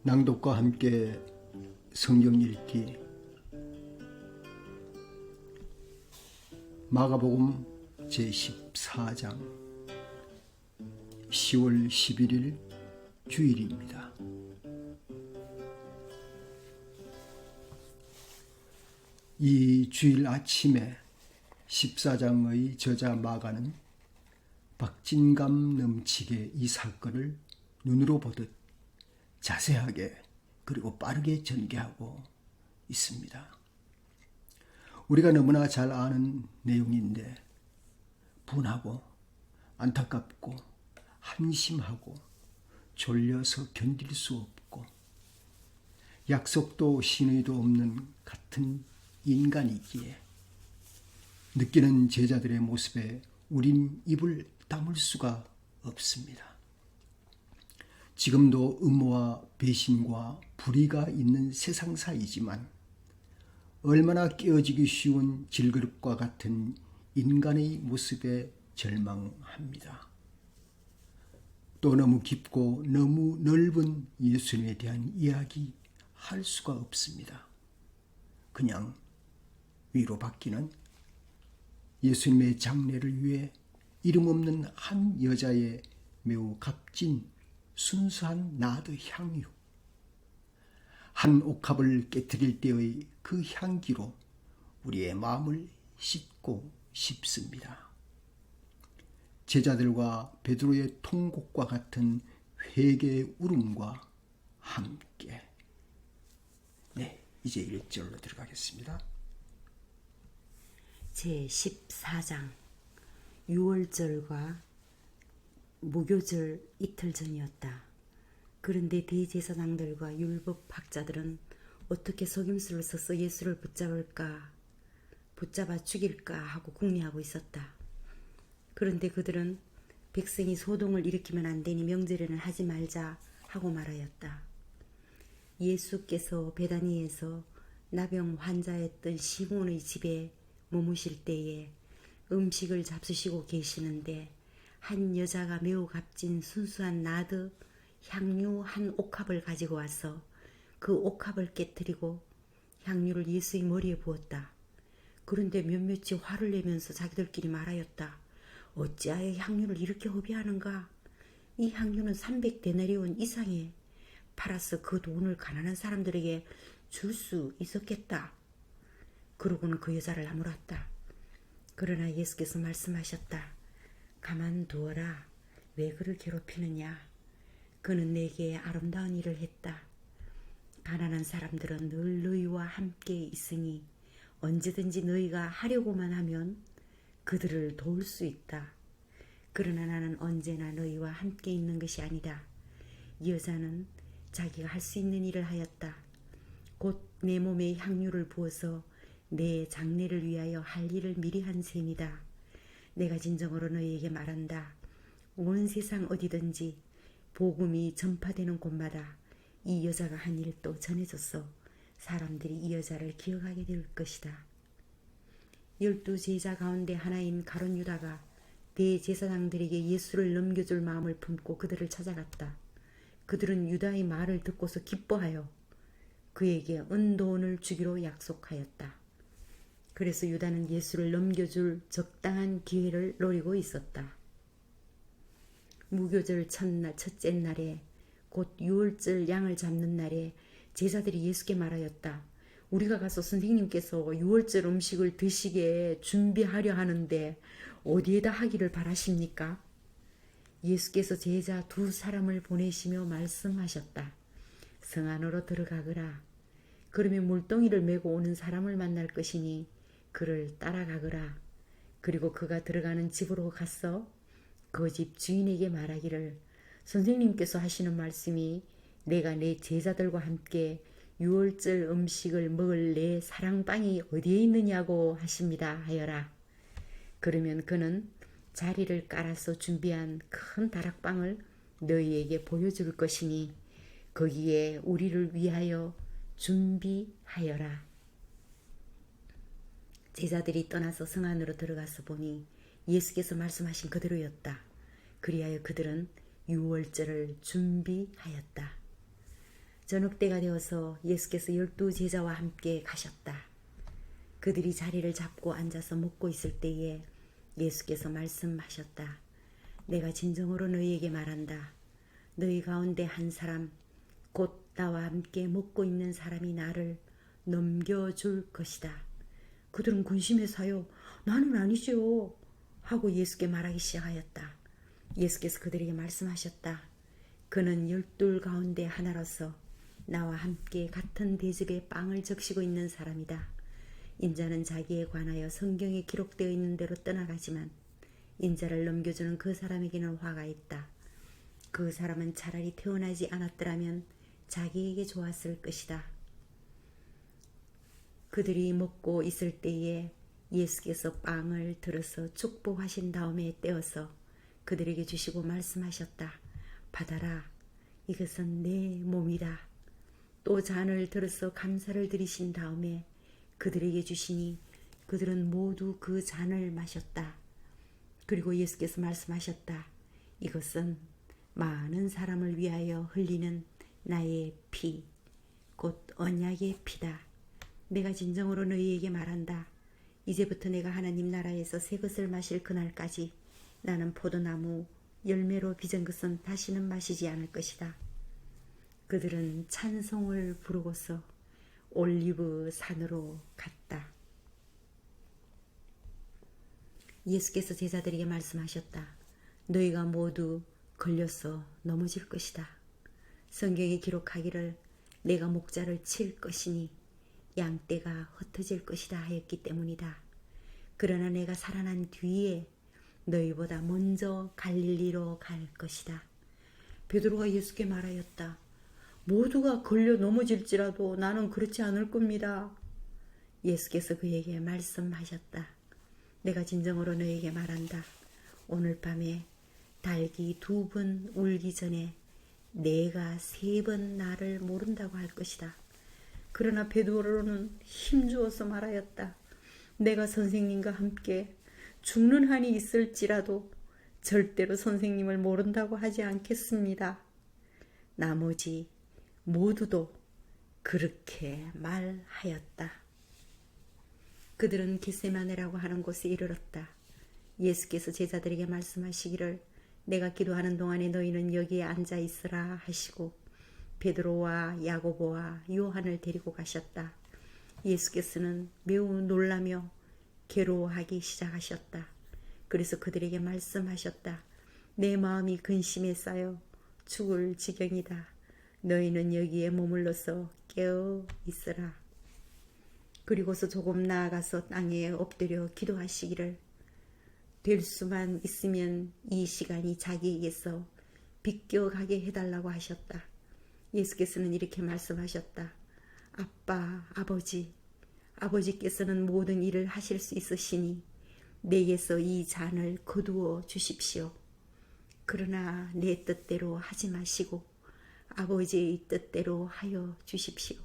낭독과 함께 성경 읽기 마가복음 제14장 10월 11일 주일입니다. 이 주일 아침에 14장의 저자 마가는 박진감 넘치게 이 사건을 눈으로 보듯 자세하게 그리고 빠르게 전개하고 있습니다. 우리가 너무나 잘 아는 내용인데 분하고 안타깝고 한심하고 졸려서 견딜 수 없고 약속도 신의도 없는 같은 인간이기에 느끼는 제자들의 모습에 우린 입을 다물 수가 없습니다. 지금도 음모와 배신과 불의가 있는 세상사이지만 얼마나 깨어지기 쉬운 질그릇과 같은 인간의 모습에 절망합니다. 또 너무 깊고 너무 넓은 예수님에 대한 이야기 할 수가 없습니다. 그냥 위로받기는 예수님의 장례를 위해 이름 없는 한 여자의 매우 값진 순수한 나드 향유, 한 옥합을 깨트릴 때의 그 향기로 우리의 마음을 씻고 싶습니다. 제자들과 베드로의 통곡과 같은 회개의 울음과 함께. 네, 이제 1절로 들어가겠습니다. 제14장 6월절과 무교절 이틀 전이었다. 그런데 대제사장들과 율법학자들은 어떻게 속임수를 써서 예수를 붙잡아 죽일까 하고 궁리하고 있었다. 그런데 그들은 백성이 소동을 일으키면 안 되니 명절에는 하지 말자 하고 말하였다. 예수께서 베다니에서 나병 환자였던 시몬의 집에 머무실 때에 음식을 잡수시고 계시는데 한 여자가 매우 값진 순수한 나드 향유 한 옥합을 가지고 와서 그 옥합을 깨뜨리고 향유를 예수의 머리에 부었다. 그런데 몇몇이 화를 내면서 자기들끼리 말하였다. 어찌하여 향유를 이렇게 허비하는가? 이 향유는 300데나리온 이상에 팔아서 그 돈을 가난한 사람들에게 줄 수 있었겠다. 그러고는 그 여자를 나무랐다. 그러나 예수께서 말씀하셨다. 가만두어라. 왜 그를 괴롭히느냐? 그는 내게 아름다운 일을 했다. 가난한 사람들은 늘 너희와 함께 있으니 언제든지 너희가 하려고만 하면 그들을 도울 수 있다. 그러나 나는 언제나 너희와 함께 있는 것이 아니다. 이 여자는 자기가 할 수 있는 일을 하였다. 곧 내 몸에 향유를 부어서 내 장례를 위하여 할 일을 미리 한 셈이다. 내가 진정으로 너희에게 말한다. 온 세상 어디든지 복음이 전파되는 곳마다 이 여자가 한 일도 전해져서 사람들이 이 여자를 기억하게 될 것이다. 12제자 가운데 하나인 가룟 유다가 대제사장들에게 예수를 넘겨줄 마음을 품고 그들을 찾아갔다. 그들은 유다의 말을 듣고서 기뻐하여 그에게 은돈을 주기로 약속하였다. 그래서 유다는 예수를 넘겨줄 적당한 기회를 노리고 있었다. 무교절 첫째 날에 곧 6월절 양을 잡는 날에 제자들이 예수께 말하였다. 우리가 가서 선생님께서 6월절 음식을 드시게 준비하려 하는데 어디에다 하기를 바라십니까? 예수께서 제자 2사람을 보내시며 말씀하셨다. 성 안으로 들어가거라. 그러면 물동이를 메고 오는 사람을 만날 것이니 그를 따라가거라. 그리고 그가 들어가는 집으로 가서 그 집 주인에게 말하기를 선생님께서 하시는 말씀이 내가 내 제자들과 함께 6월절 음식을 먹을 내 사랑방이 어디에 있느냐고 하십니다 하여라. 그러면 그는 자리를 깔아서 준비한 큰 다락방을 너희에게 보여줄 것이니 거기에 우리를 위하여 준비하여라. 제자들이 떠나서 성 안으로 들어가서 보니 예수께서 말씀하신 그대로였다. 그리하여 그들은 유월절을 준비하였다. 저녁때가 되어서 예수께서 12제자와 함께 가셨다. 그들이 자리를 잡고 앉아서 먹고 있을 때에 예수께서 말씀하셨다. 내가 진정으로 너희에게 말한다. 너희 가운데 한 사람, 곧 나와 함께 먹고 있는 사람이 나를 넘겨줄 것이다. 그들은 근심해서요. 나는 아니죠. 하고 예수께 말하기 시작하였다. 예수께서 그들에게 말씀하셨다. 그는 12 가운데 하나로서 나와 함께 같은 대접에 빵을 적시고 있는 사람이다. 인자는 자기에 관하여 성경에 기록되어 있는 대로 떠나가지만 인자를 넘겨주는 그 사람에게는 화가 있다. 그 사람은 차라리 태어나지 않았더라면 자기에게 좋았을 것이다. 그들이 먹고 있을 때에 예수께서 빵을 들어서 축복하신 다음에 떼어서 그들에게 주시고 말씀하셨다. 받아라. 이것은 내 몸이다. 또 잔을 들어서 감사를 드리신 다음에 그들에게 주시니 그들은 모두 그 잔을 마셨다. 그리고 예수께서 말씀하셨다. 이것은 많은 사람을 위하여 흘리는 나의 피, 곧 언약의 피다. 내가 진정으로 너희에게 말한다. 이제부터 내가 하나님 나라에서 새 것을 마실 그날까지 나는 포도나무 열매로 빚은 것은 다시는 마시지 않을 것이다. 그들은 찬송을 부르고서 올리브 산으로 갔다. 예수께서 제자들에게 말씀하셨다. 너희가 모두 걸려서 넘어질 것이다. 성경에 기록하기를 내가 목자를 칠 것이니 양떼가 흩어질 것이다 하였기 때문이다. 그러나 내가 살아난 뒤에 너희보다 먼저 갈릴리로 갈 것이다. 베드로가 예수께 말하였다. 모두가 걸려 넘어질지라도 나는 그렇지 않을 겁니다. 예수께서 그에게 말씀하셨다. 내가 진정으로 너에게 말한다. 오늘 밤에 닭이 2번 울기 전에 내가 3번 나를 모른다고 할 것이다. 그러나 베드로는 힘주어서 말하였다. 내가 선생님과 함께 죽는 한이 있을지라도 절대로 선생님을 모른다고 하지 않겠습니다. 나머지 모두도 그렇게 말하였다. 그들은 겟세마네라고 하는 곳에 이르렀다. 예수께서 제자들에게 말씀하시기를 내가 기도하는 동안에 너희는 여기에 앉아 있으라 하시고 베드로와 야고보와 요한을 데리고 가셨다. 예수께서는 매우 놀라며 괴로워하기 시작하셨다. 그래서 그들에게 말씀하셨다. 내 마음이 근심에 쌓여 죽을 지경이다. 너희는 여기에 머물러서 깨어 있으라. 그리고서 조금 나아가서 땅에 엎드려 기도하시기를 될 수만 있으면 이 시간이 자기에게서 비껴가게 해달라고 하셨다. 예수께서는 이렇게 말씀하셨다. 아빠, 아버지께서는 모든 일을 하실 수 있으시니 내게서 이 잔을 거두어 주십시오. 그러나 내 뜻대로 하지 마시고 아버지의 뜻대로 하여 주십시오.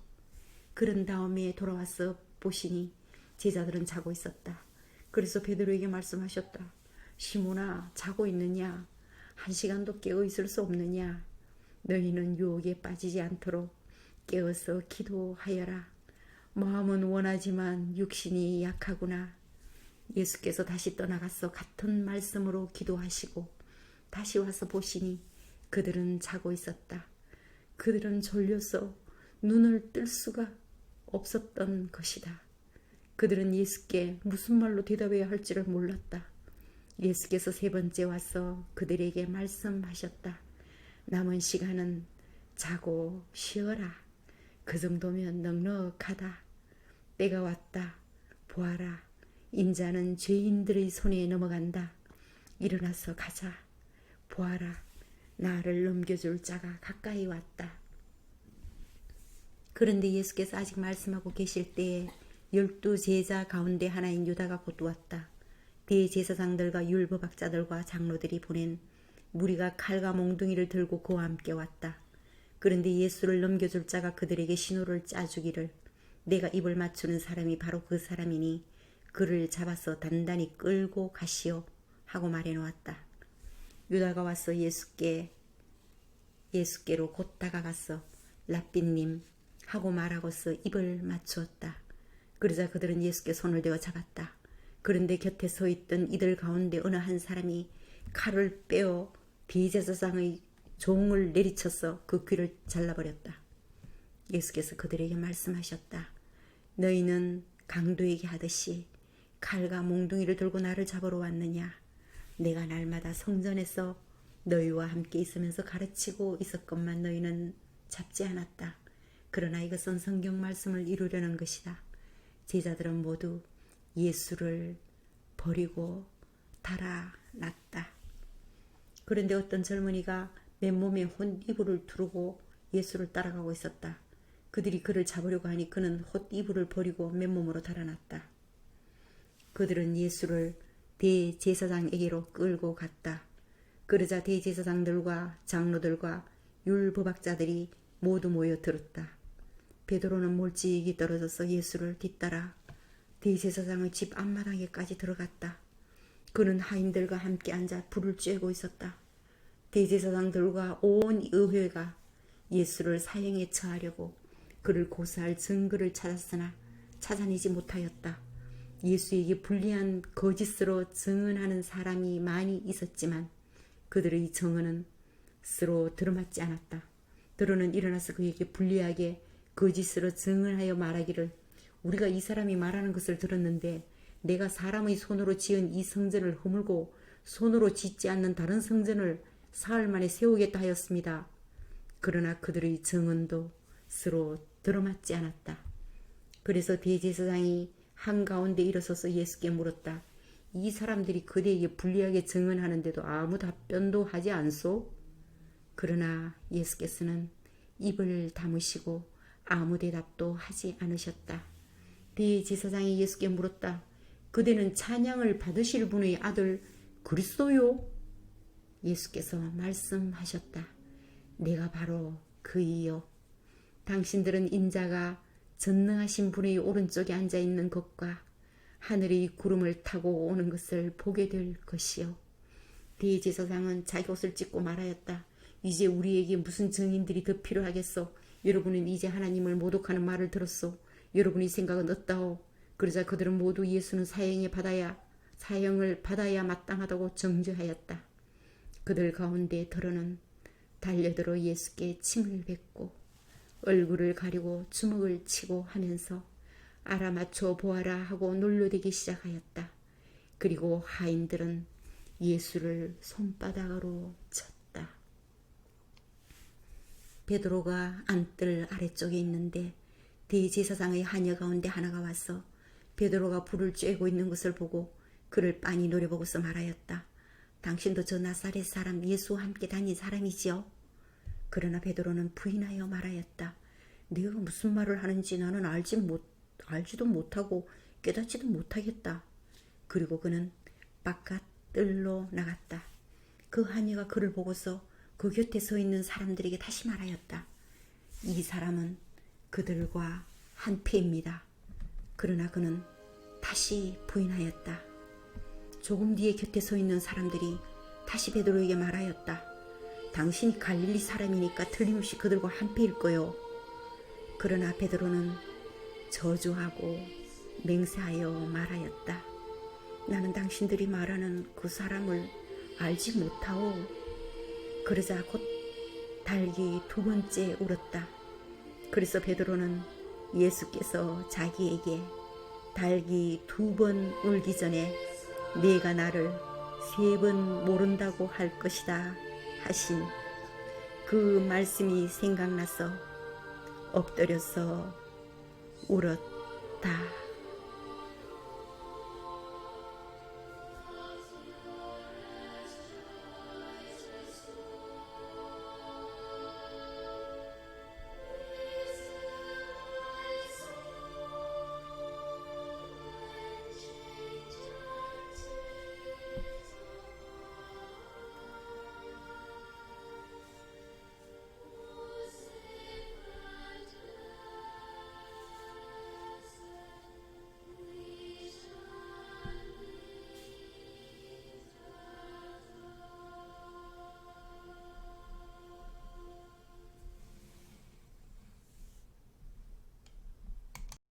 그런 다음에 돌아와서 보시니 제자들은 자고 있었다. 그래서 베드로에게 말씀하셨다. 시몬아, 자고 있느냐? 1시간도 깨어 있을 수 없느냐? 너희는 유혹에 빠지지 않도록 깨어서 기도하여라. 마음은 원하지만 육신이 약하구나. 예수께서 다시 떠나가서 같은 말씀으로 기도하시고 다시 와서 보시니 그들은 자고 있었다. 그들은 졸려서 눈을 뜰 수가 없었던 것이다. 그들은 예수께 무슨 말로 대답해야 할지를 몰랐다. 예수께서 3번째 와서 그들에게 말씀하셨다. 남은 시간은 자고 쉬어라. 그 정도면 넉넉하다. 때가 왔다. 보아라. 인자는 죄인들의 손에 넘어간다. 일어나서 가자. 보아라. 나를 넘겨줄 자가 가까이 왔다. 그런데 예수께서 아직 말씀하고 계실 때에 12제자 가운데 하나인 유다가 곧 왔다. 대제사장들과 율법학자들과 장로들이 보낸 무리가 칼과 몽둥이를 들고 그와 함께 왔다. 그런데 예수를 넘겨줄 자가 그들에게 신호를 짜주기를 내가 입을 맞추는 사람이 바로 그 사람이니 그를 잡아서 단단히 끌고 가시오 하고 말해놓았다. 유다가 와서 예수께로 곧 다가가서 랍비님 하고 말하고서 입을 맞추었다. 그러자 그들은 예수께 손을 대어 잡았다. 그런데 곁에 서 있던 이들 가운데 어느 한 사람이 칼을 빼어 대제사장의 종을 내리쳐서 그 귀를 잘라버렸다. 예수께서 그들에게 말씀하셨다. 너희는 강도에게 하듯이 칼과 몽둥이를 들고 나를 잡으러 왔느냐? 내가 날마다 성전에서 너희와 함께 있으면서 가르치고 있었건만 너희는 잡지 않았다. 그러나 이것은 성경 말씀을 이루려는 것이다. 제자들은 모두 예수를 버리고 달아났다. 그런데 어떤 젊은이가 맨몸에 혼이불을 두르고 예수를 따라가고 있었다. 그들이 그를 잡으려고 하니 그는 헛이불을 버리고 맨몸으로 달아났다. 그들은 예수를 대제사장에게로 끌고 갔다. 그러자 대제사장들과 장로들과 율법학자들이 모두 모여 들었다. 베드로는 몰지익이 떨어져서 예수를 뒤따라 대제사장의 집 앞마당에까지 들어갔다. 그는 하인들과 함께 앉아 불을 쬐고 있었다. 대제사장들과 온 의회가 예수를 사형에 처하려고 그를 고소할 증거를 찾았으나 찾아내지 못하였다. 예수에게 불리한 거짓으로 증언하는 사람이 많이 있었지만 그들의 증언은 스스로 들어맞지 않았다. 더러는 일어나서 그에게 불리하게 거짓으로 증언하여 말하기를 우리가 이 사람이 말하는 것을 들었는데 내가 사람의 손으로 지은 이 성전을 허물고 손으로 짓지 않는 다른 성전을 사흘 만에 세우겠다 하였습니다. 그러나 그들의 증언도 서로 들어맞지 않았다. 그래서 대제사장이 한가운데 일어서서 예수께 물었다. 이 사람들이 그대에게 불리하게 증언하는데도 아무 답변도 하지 않소? 그러나 예수께서는 입을 다무시고 아무 대답도 하지 않으셨다. 대제사장이 예수께 물었다. 그대는 찬양을 받으실 분의 아들 그리스도요? 예수께서 말씀하셨다. 내가 바로 그이요. 당신들은 인자가 전능하신 분의 오른쪽에 앉아있는 것과 하늘의 구름을 타고 오는 것을 보게 될 것이요. 대제사장은 자기 옷을 찢고 말하였다. 이제 우리에게 무슨 증인들이 더 필요하겠소? 여러분은 이제 하나님을 모독하는 말을 들었소. 여러분의 생각은 어떠하오? 그러자 그들은 모두 예수는 사형을 받아야 마땅하다고 정죄하였다. 그들 가운데 더러는 달려들어 예수께 침을 뱉고 얼굴을 가리고 주먹을 치고 하면서 알아맞혀 보아라 하고 놀려대기 시작하였다. 그리고 하인들은 예수를 손바닥으로 쳤다. 베드로가 안뜰 아래쪽에 있는데 대제사장의 하녀 가운데 하나가 와서 베드로가 불을 쬐고 있는 것을 보고 그를 빤히 노려보고서 말하였다. 당신도 저 나사렛 사람 예수와 함께 다닌 사람이지요? 그러나 베드로는 부인하여 말하였다. 네가 무슨 말을 하는지 나는 알지도 못하고 깨닫지도 못하겠다. 그리고 그는 바깥 뜰로 나갔다. 그 하녀가 그를 보고서 그 곁에 서 있는 사람들에게 다시 말하였다. 이 사람은 그들과 한패입니다. 그러나 그는 다시 부인하였다. 조금 뒤에 곁에 서 있는 사람들이 다시 베드로에게 말하였다. 당신이 갈릴리 사람이니까 틀림없이 그들과 한패일 거요. 그러나 베드로는 저주하고 맹세하여 말하였다. 나는 당신들이 말하는 그 사람을 알지 못하오. 그러자 곧 닭이 두 번째 울었다. 그래서 베드로는 예수께서 자기에게 닭이 두 번 울기 전에 네가 나를 3번 모른다고 할 것이다 하신 그 말씀이 생각나서 엎드려서 울었다.